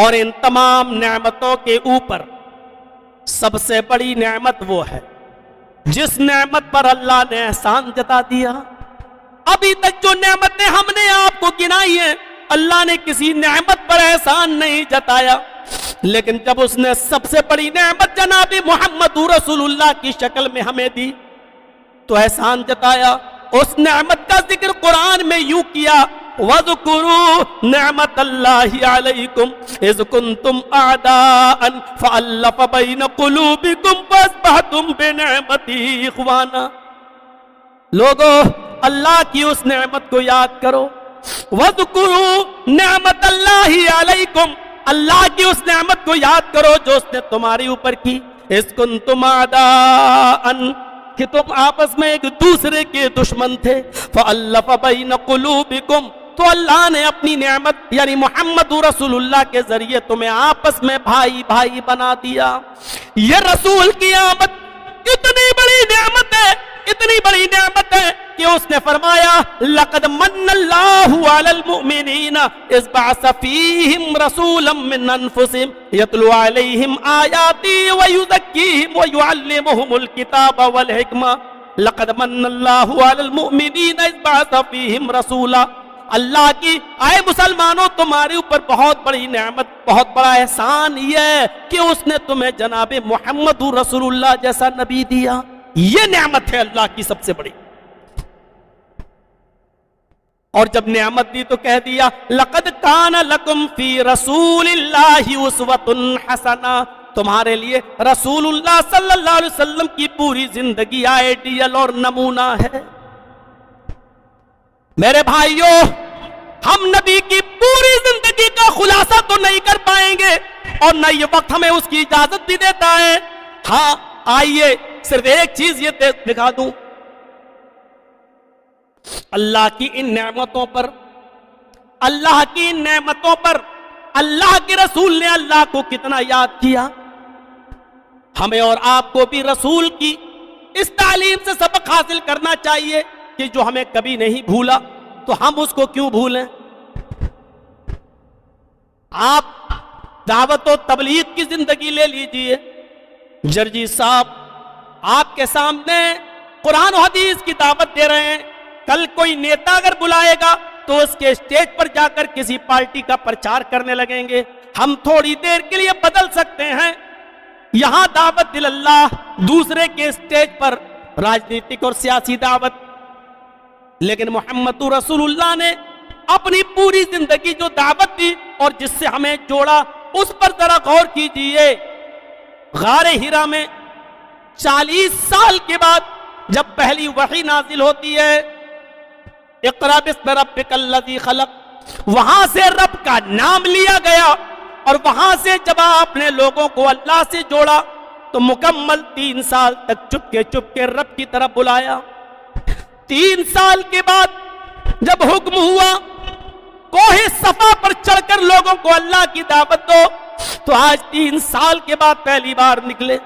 اور ان تمام نعمتوں کے اوپر سب سے بڑی نعمت وہ ہے جس نعمت پر اللہ نے احسان جتا دیا۔ ابھی تک جو نعمتیں ہم نے آپ کو گنائی ہیں، اللہ نے کسی نعمت پر احسان نہیں جتایا، لیکن جب اس نے سب سے بڑی نعمت جناب محمد رسول اللہ کی شکل میں ہمیں دی تو احسان جتایا۔ اس نعمت کا ذکر قرآن میں یوں کیا، وَاذْكُرُوا نِعْمَةَ اللَّهِ عَلَيْكُمْ إِذْ كُنْتُمْ أَعْدَاءً فَأَلَّفَ بَيْنَ قُلُوبِكُمْ فَأَصْبَحْتُمْ بِنِعْمَتِهِ إِخْوَانًا۔ لوگو اللہ کی اس نعمت کو یاد کرو، وَاذْكُرُوا نِعْمَةَ اللَّهِ عَلَيْكُمْ، اللہ کی اس نعمت کو یاد کرو جو اس نے تمہاری اوپر کی۔ إِذْ كُنْتُمْ أَعْدَاءً، کہ تم آپس میں ایک دوسرے کے دشمن تھے، فَأَلَّفَ بَيْنَ قُلُوبِكُمْ، تو اللہ نے اپنی نعمت یعنی محمد رسول اللہ کے ذریعے تمہیں آپس میں بھائی بھائی بنا دیا۔ یہ رسول کی آمد اتنی بڑی نعمت ہے، اتنی بڑی نعمت ہے کہ اس نے فرمایا لَقَدْ مَنَّ اللَّهُ عَلَى الْمُؤْمِنِينَ إِذْ بَعَثَ فِيهِمْ رَسُولًا مِّنْ أَنفُسِهِمْ يَتْلُو عَلَيْهِمْ آيَاتِهِ وَيُزَكِّيهِمْ وَيُعَلِّمُهُمُ الْكِتَابَ وَالْحِكْمَةَ لَقَدْ مَنَّ اللَّهُ عَلَى الْمُؤْمِنِينَ إِذْ بَعَثَ فِيهِمْ رَسُولًا۔ اللہ کی آئے مسلمانوں تمہارے اوپر بہت بڑی نعمت، بہت بڑا احسان یہ ہے کہ اس نے تمہیں جناب محمد رسول اللہ جیسا نبی دیا۔ یہ نعمت ہے اللہ کی سب سے بڑی۔ اور جب نعمت دی تو کہہ دیا لَقَدْ كَانَ لَكُمْ فِي رَسُولِ اللَّهِ أُسْوَةٌ حَسَنَةٌ، تمہارے لیے رسول اللہ صلی اللہ علیہ وسلم کی پوری زندگی آئیڈیل اور نمونہ ہے۔ میرے بھائیوں، ہم نبی کی پوری زندگی کا خلاصہ تو نہیں کر پائیں گے اور نہ یہ وقت ہمیں اس کی اجازت بھی دیتا ہے۔ ہاں آئیے صرف ایک چیز یہ دکھا دوں، اللہ کی ان نعمتوں پر، اللہ کی ان نعمتوں پر اللہ کے رسول نے اللہ کو کتنا یاد کیا۔ ہمیں اور آپ کو بھی رسول کی اس تعلیم سے سبق حاصل کرنا چاہیے کہ جو ہمیں کبھی نہیں بھولا تو ہم اس کو کیوں بھولیں۔ آپ دعوت و تبلیغ کی زندگی لے لیجئے، جرجی صاحب آپ کے سامنے قرآن و حدیث کی دعوت دے رہے ہیں، کل کوئی نیتا اگر بلائے گا تو اس کے اسٹیج پر جا کر کسی پارٹی کا پرچار کرنے لگیں گے۔ ہم تھوڑی دیر کے لیے بدل سکتے ہیں، یہاں دعوت اللہ، دوسرے کے اسٹیج پر راجنیتک اور سیاسی دعوت، لیکن محمد رسول اللہ نے اپنی پوری زندگی جو دعوت دی اور جس سے ہمیں جوڑا اس پر ذرا غور کیجئے۔ غار ہرا میں 40 سال کے بعد جب پہلی وحی نازل ہوتی ہے، اقرأ باسم ربک الذی خلق، وہاں سے رب کا نام لیا گیا اور وہاں سے جب آپ نے لوگوں کو اللہ سے جوڑا تو مکمل 3 سال تک چپ کے رب کی طرف بلایا۔ 3 سال کے بعد جب حکم ہوا کوہ صفا پر چڑھ کر لوگوں کو اللہ کی دعوت دو، تو آج 3 سال کے بعد پہلی بار نکلے،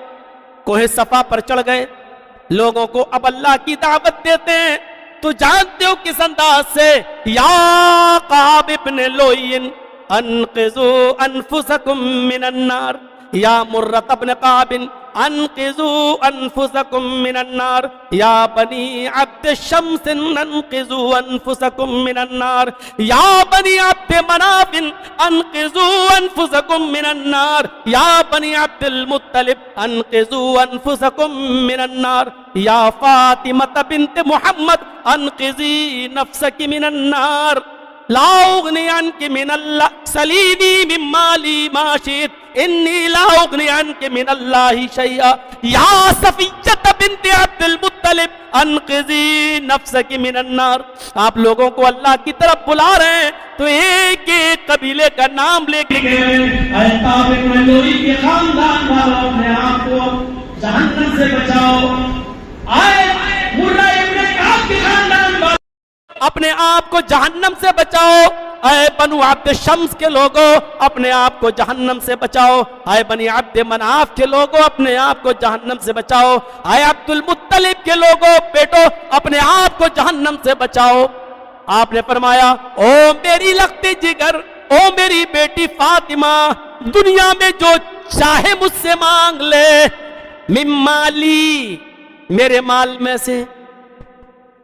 کوہ صفا پر چڑھ گئے، لوگوں کو اب اللہ کی دعوت دیتے ہیں تو جانتے ہو کس انداز سے، یا قعب ابن لوئین انقذوا انفسکم من النار، یا مرۃ ابن قعب انقذوا انفسکم من النار، یا بنی عبد الشمس انقذوا انفسکم من النار، یا بنی عبد مناف انقذوا انفسکم من النار، یا بنی عبد المطلب انقذوا انفسکم من النار، یا فاطمہ بنت محمد انقذی نفسک من النار، لا اغنی عنک من اللہ سلینی من مالی ما شئت انی لا اغنی عنک من اللہ شیئا، یا صفیہ بنت عبد المطلب انقذی نفسک من النار۔ آپ لوگوں کو اللہ کی طرف بلا رہے ہیں تو ایک ایک قبیلے کا نام لے کے اے قعب ابن لوئی کے خاندان والوں، اپنے آپ کو جہنم سے بچاؤ۔ آئے مرہ ابن کعب کے خاندان والوں، اپنے آپ کو جہنم سے بچاؤ۔ اے بنو عبد شمس کے لوگوں، اپنے آپ کو جہنم سے بچاؤ۔ اے بنی عبد مناف کے لوگوں، اپنے آپ کو جہنم سے بچاؤ۔ اے عبد المطلب کے لوگوں، بیٹو اپنے آپ کو جہنم سے بچاؤ۔ آپ نے فرمایا او میری لخت جگر، او میری میری بیٹی فاطمہ دنیا میں جو چاہے مجھ سے مانگ لے، من مالی، میرے مال میں سے.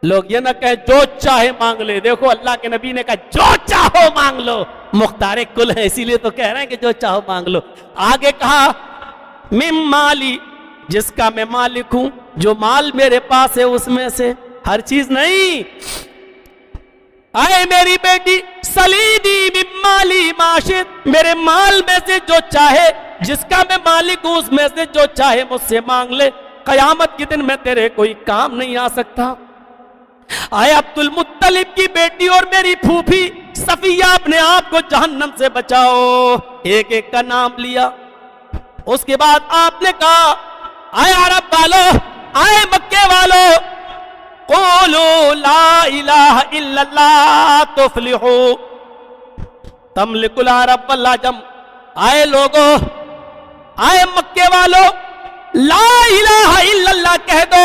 لوگ یہ نہ کہیں جو چاہے مانگ لے. دیکھو اللہ کے نبی نے کہا جو چاہو مانگ لو. مختار کل ہے اسی لیے تو کہہ رہے ہیں کہ جو چاہو مانگ لو. آگے کہا من مالی، جس کا میں مالک ہوں، جو مال میرے پاس ہے اس میں سے. ہر چیز نہیں. اے میری بیٹی سلیدی من مالی ماشد، میرے مال میں سے جو چاہے، جس کا میں مالک ہوں اس میں سے جو چاہے مجھ سے مانگ لے. قیامت کے دن میں تیرے کوئی کام نہیں آ سکتا. اے عبد المطلب کی بیٹی اور میری پھوپھی صفیہ، اپنے آپ کو جہنم سے بچاؤ. ایک ایک کا نام لیا. اس کے بعد آپ نے کہا اے عرب والو، اے مکے والو، قولوا لا الہ الا اللہ تفلحوا تملک العرب والعجم. آئے لوگو، آئے مکے والو، لا الہ الا اللہ کہہ دو.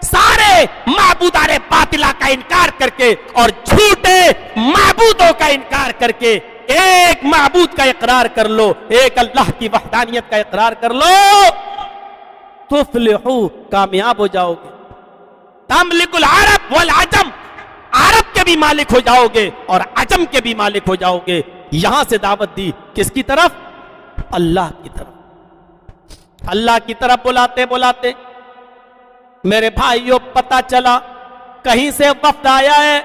سارے معبودان باطلہ کا انکار کر کے اور جھوٹے معبودوں کا انکار کر کے ایک معبود کا اقرار کر لو، ایک اللہ کی وحدانیت کا اقرار کر لو، تفلحوا، کامیاب ہو جاؤ گے. تملک العرب والعجم، عرب کے بھی مالک ہو جاؤ گے اور عجم کے بھی مالک ہو جاؤ گے. یہاں سے دعوت دی کس کی طرف؟ اللہ کی طرف. اللہ کی طرف بلاتے بلاتے میرے بھائیوں پتہ چلا کہیں سے وفد آیا ہے.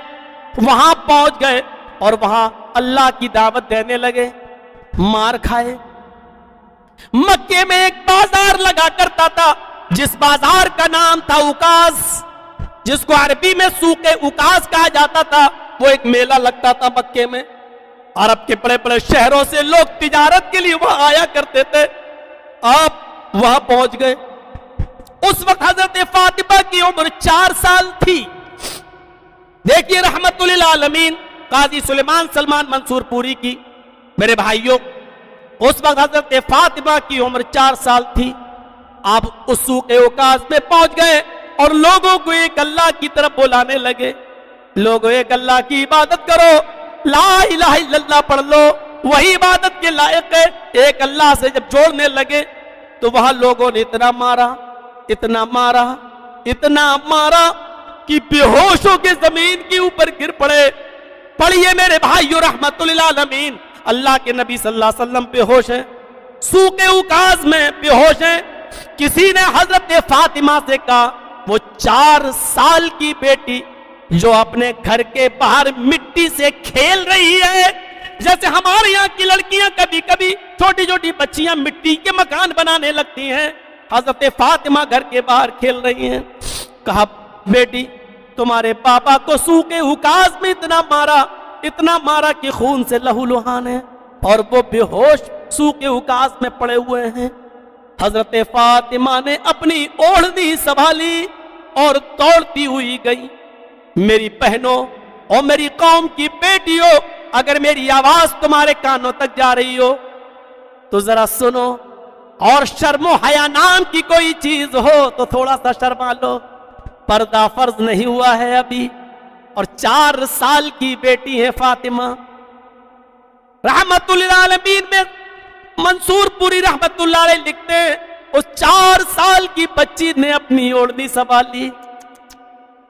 وہاں پہنچ گئے اور وہاں اللہ کی دعوت دینے لگے. مار کھائے. مکے میں ایک بازار لگا کرتا تھا جس بازار کا نام تھا اوکاز، جس کو عربی میں سوق اوکاز کہا جاتا تھا. وہ ایک میلہ لگتا تھا مکے میں. عرب کے بڑے بڑے شہروں سے لوگ تجارت کے لیے وہاں آیا کرتے تھے. آپ وہاں پہنچ گئے. اس وقت حضرت فاطمہ کی عمر 4 سال تھی. دیکھیے رحمت للعالمین قاضی سلیمان سلمان منصور پوری کی. میرے بھائیوں اس وقت حضرت فاطمہ کی عمر 4 سال تھی. آپ اس سوق اوکاز میں پہنچ گئے اور لوگوں کو ایک اللہ کی طرف بلانے لگے. لوگوں ایک اللہ کی عبادت کرو، لا الہ الا اللہ پڑھ لو، وہی عبادت کے لائق ہے. ایک اللہ سے جب جوڑنے لگے تو وہاں لوگوں نے اتنا مارا، اتنا مارا، اتنا مارا کہ بے ہوش ہو کے زمین کے اوپر گر پڑے. پڑھیے میرے بھائیو رحمت للعالمین، اللہ کے نبی صلی اللہ علیہ وسلم بے ہوش ہیں، سوق اوکاز میں بے ہوش ہیں. کسی نے حضرت فاطمہ سے کہا وہ 4 سال کی بیٹی جو اپنے گھر کے باہر مٹی سے کھیل رہی ہے، جیسے ہمارے یہاں کی لڑکیاں کبھی کبھی چھوٹی چھوٹی بچیاں مٹی کے مکان بنانے لگتی ہیں، حضرت فاطمہ گھر کے باہر کھیل رہی ہیں. کہا بیٹی تمہارے پاپا کو سوق اوکاز میں اتنا مارا کہ خون سے لہو لہان ہے اور وہ بے ہوش سوق اوکاز میں پڑے ہوئے ہیں. حضرت فاطمہ نے اپنی اوڑھنی سنبھالی اور دوڑتی ہوئی گئی. میری بہنوں اور میری قوم کی بیٹیوں، اگر میری آواز تمہارے کانوں تک جا رہی ہو تو ذرا سنو، اور شرم و حیا نام کی کوئی چیز ہو تو تھوڑا سا شرما لو. پردہ فرض نہیں ہوا ہے ابھی، اور 4 سال کی بیٹی ہے فاطمہ. رحمت للعالمین میں منصور پوری رحمت اللہ علیہ لکھتے ہیں اس 4 سال کی بچی نے اپنی اوڑھنی سنبھالی.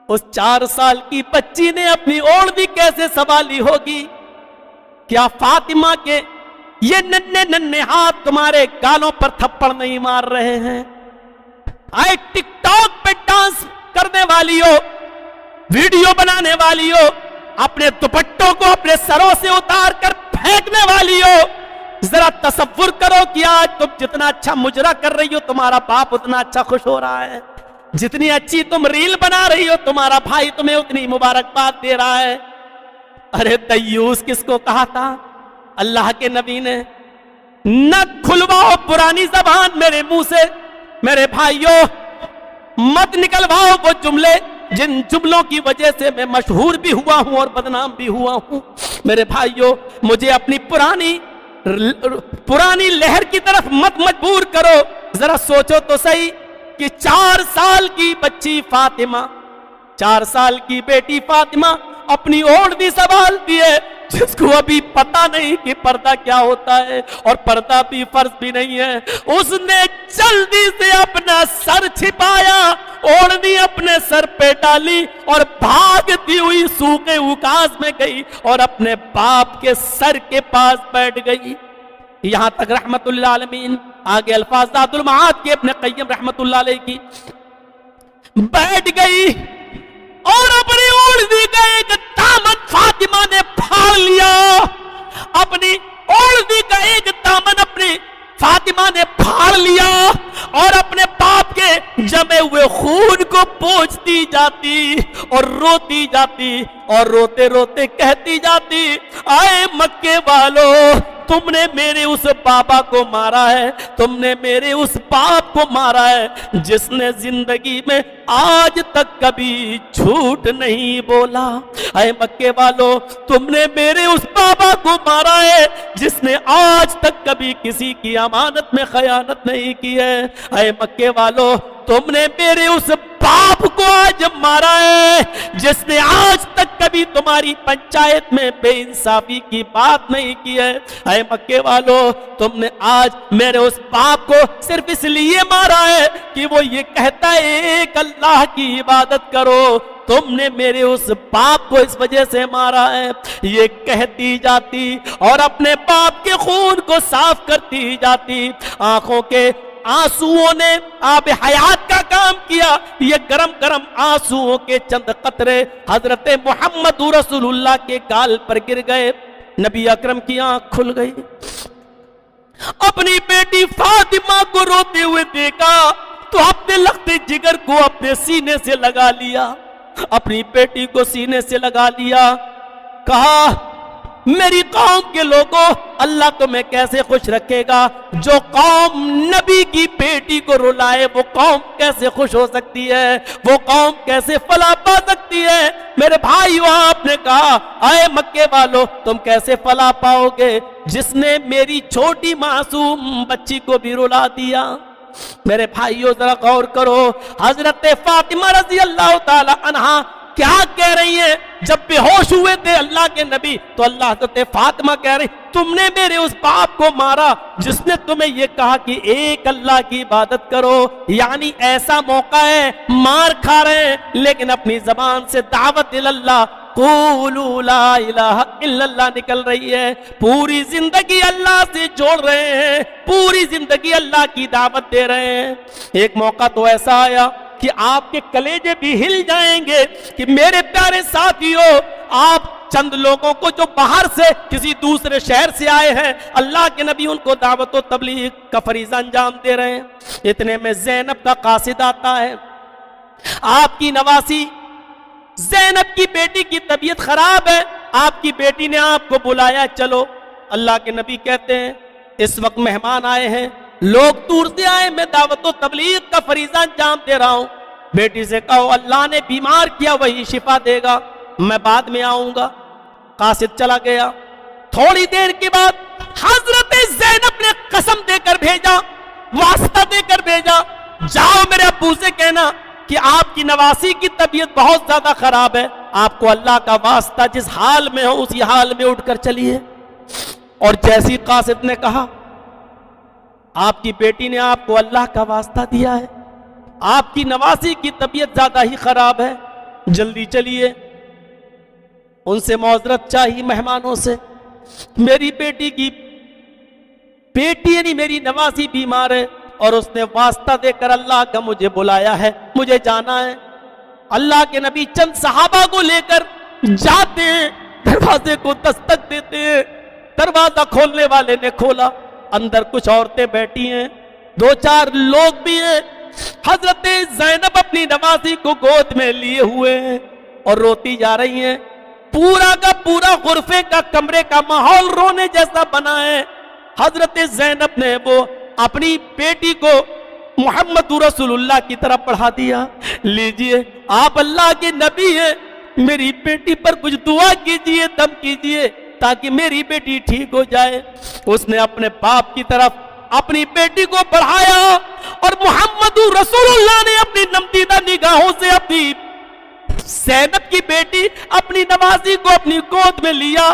اس 4 سال کی بچی نے اپنی اوڑھنی کیسے سنبھالی ہوگی؟ کیا فاطمہ کے یہ ننھے ننھے ہاتھ تمہارے گالوں پر تھپڑ نہیں مار رہے ہیں؟ آئے ٹک ٹاک پہ ڈانس کرنے والی ہو، ویڈیو بنانے والی ہو، اپنے دوپٹوں کو اپنے سروں سے اتار کر پھینکنے والی ہو، ذرا تصور کرو کہ آج تم جتنا اچھا مجرا کر رہی ہو تمہارا باپ اتنا اچھا خوش ہو رہا ہے، جتنی اچھی تم ریل بنا رہی ہو تمہارا بھائی تمہیں اتنی مبارکباد دے رہا ہے. ارے دیوس کس کو کہا تھا؟ اللہ کے نبی نے. نہ کھلواؤ پرانی زبان میرے منہ سے. میرے بھائیوں مت نکلواؤ وہ جملے جن جملوں کی وجہ سے میں مشہور بھی ہوا ہوں اور بدنام بھی ہوا ہوں. میرے بھائیوں مجھے اپنی پرانی لہر کی طرف مت مجبور کرو. ذرا سوچو تو صحیح کہ 4 سال کی بچی فاطمہ، 4 سال کی بیٹی فاطمہ اپنی اوڑھنی سنبھالتی ہے، جس کو ابھی پتا نہیں کہ پردہ کیا ہوتا ہے اور پردہ بھی فرض بھی نہیں ہے، اس نے جلدی سے اپنا سر چھپایا، اوڑھنی اپنے سر پہ ڈالی اور بھاگتی ہوئی سوق اوکاز میں گئی اور اپنے باپ کے سر کے پاس بیٹھ گئی۔ یہاں تک رحمت اللہ عالمین، آگے الفاظ زاد المعاد کے ابن قیم رحمت اللہ علیہ کی، بیٹھ گئی اور اپنی اوڑھنی کا ایک دامن فاطمہ نے پھاڑ لیا، اپنی اوڑھنی کا ایک دامن اپنی فاطمہ نے پھاڑ لیا اور اپنے باپ کے جمے ہوئے خون کو پوچھتی جاتی اور روتی جاتی اور روتے روتے کہتی جاتی، آئے مکے والو، تم نے میرے اس بابا کو مارا ہے، تم نے میرے اس باپ کو مارا ہے جس نے زندگی میں آج تک کبھی جھوٹ نہیں بولا۔ اے مکے والو، تم نے میرے اس بابا کو مارا ہے جس نے آج تک کبھی کسی کی امانت میں خیانت نہیں کی ہے۔ اے مکے والو، تم نے میرے اس باپ کو آج مارا ہے جس نے آج تک کبھی تمہاری پنچایت میں بے انصافی کی بات نہیں کی ہے۔ اے مکے والو، تم نے آج میرے اس باپ کو صرف اس لیے مارا ہے کہ وہ یہ کہتا ہے ایک اللہ کی عبادت کرو، تم نے میرے اس باپ کو اس وجہ سے مارا ہے۔ یہ کہتی جاتی اور اپنے باپ کے خون کو صاف کرتی جاتی، آنکھوں کے آنسوؤں نے آب حیات کا کام کیا۔ یہ گرم گرم آنسوؤں کے چند قطرے حضرت محمد رسول اللہ کے گال پر گر گئے، نبی اکرم کی آنکھ کھل گئی، اپنی بیٹی فاطمہ کو روتے ہوئے دیکھا تو اپنے لختے جگر کو اپنے سینے سے لگا لیا، اپنی بیٹی کو سینے سے لگا لیا، کہا میری قوم کے لوگوں، اللہ تمہیں کیسے خوش رکھے گا؟ جو قوم نبی کی بیٹی کو رلائے وہ قوم کیسے خوش ہو سکتی ہے؟ وہ قوم کیسے فلاح پا سکتی ہے؟ میرے بھائیو، آپ نے کہا اے مکے والو، تم کیسے فلاح پاؤ گے جس نے میری چھوٹی معصوم بچی کو بھی رلا دیا؟ میرے بھائیو ذرا غور کرو، حضرت فاطمہ رضی اللہ تعالی عنہا کیا کہہ رہی ہیں؟ جب بے ہوش ہوئے تھے اللہ کے نبی تو اللہ حضرت فاطمہ کہہ رہی، تم نے میرے اس باپ کو مارا جس نے تمہیں یہ کہا کہ ایک اللہ کی عبادت کرو، یعنی ایسا موقع ہے مار کھا رہے ہیں لیکن اپنی زبان سے دعوت اللہ قولوا لا الہ الا اللہ نکل رہی ہے، پوری زندگی اللہ سے جوڑ رہے ہیں، پوری زندگی اللہ کی دعوت دے رہے ہیں۔ ایک موقع تو ایسا آیا کہ آپ کے کلیجے بھی ہل جائیں گے کہ میرے پیارے ساتھیوں، آپ چند لوگوں کو جو باہر سے کسی دوسرے شہر سے آئے ہیں، اللہ کے نبی ان کو دعوت و تبلیغ کا فریضہ انجام دے رہے ہیں۔ اتنے میں زینب کا قاصد آتا ہے، آپ کی نواسی زینب کی بیٹی کی طبیعت خراب ہے، آپ کی بیٹی نے آپ کو بلایا، چلو۔ اللہ کے نبی کہتے ہیں اس وقت مہمان آئے ہیں، لوگ دور سے آئے، میں دعوت و تبلیغ کا فریضہ انجام دے رہا ہوں، بیٹی سے کہو اللہ نے بیمار کیا وہی شفا دے گا، میں بعد میں آؤں گا۔ قاصد چلا گیا، تھوڑی دیر کے بعد حضرت زینب نے قسم دے کر بھیجا، واسطہ دے کر بھیجا، جاؤ میرے ابو سے کہنا کہ آپ کی نواسی کی طبیعت بہت زیادہ خراب ہے، آپ کو اللہ کا واسطہ جس حال میں ہو اسی حال میں اٹھ کر چلیے۔ اور جیسی قاصد نے کہا، آپ کی بیٹی نے آپ کو اللہ کا واسطہ دیا ہے، آپ کی نواسی کی طبیعت زیادہ ہی خراب ہے، جلدی چلیے۔ ان سے معذرت چاہیے مہمانوں سے، میری بیٹی کی بیٹی یعنی میری نواسی بیمار ہے اور اس نے واسطہ دے کر اللہ کا مجھے بلایا ہے، مجھے جانا ہے۔ اللہ کے نبی چند صحابہ کو لے کر جاتے ہیں، دروازے کو دستک دیتے ہیں، دروازہ کھولنے والے نے کھولا، اندر کچھ عورتیں بیٹھی ہیں، دو چار لوگ بھی ہیں۔ حضرت زینب اپنی نواسی کو گود میں لیے ہوئے ہیں اور روتی جا رہی ہیں، پورا کا پورا غرفے کا کمرے کا ماحول رونے جیسا بنا ہے۔ حضرت زینب نے وہ اپنی بیٹی کو محمد رسول اللہ کی طرف پڑھا دیا، لیجئے آپ اللہ کے نبی ہیں، میری بیٹی پر کچھ دعا کیجئے، دم کیجئے تاکہ میری بیٹی ٹھیک ہو جائے۔ اس نے اپنے باپ کی طرف اپنی بیٹی کو بڑھایا اور محمد رسول اللہ نے اپنی نمدیدہ نگاہوں سے اپنی زینب کی بیٹی اپنی نوازی کو اپنی گود میں لیا،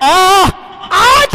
8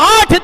8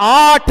8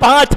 5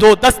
2:10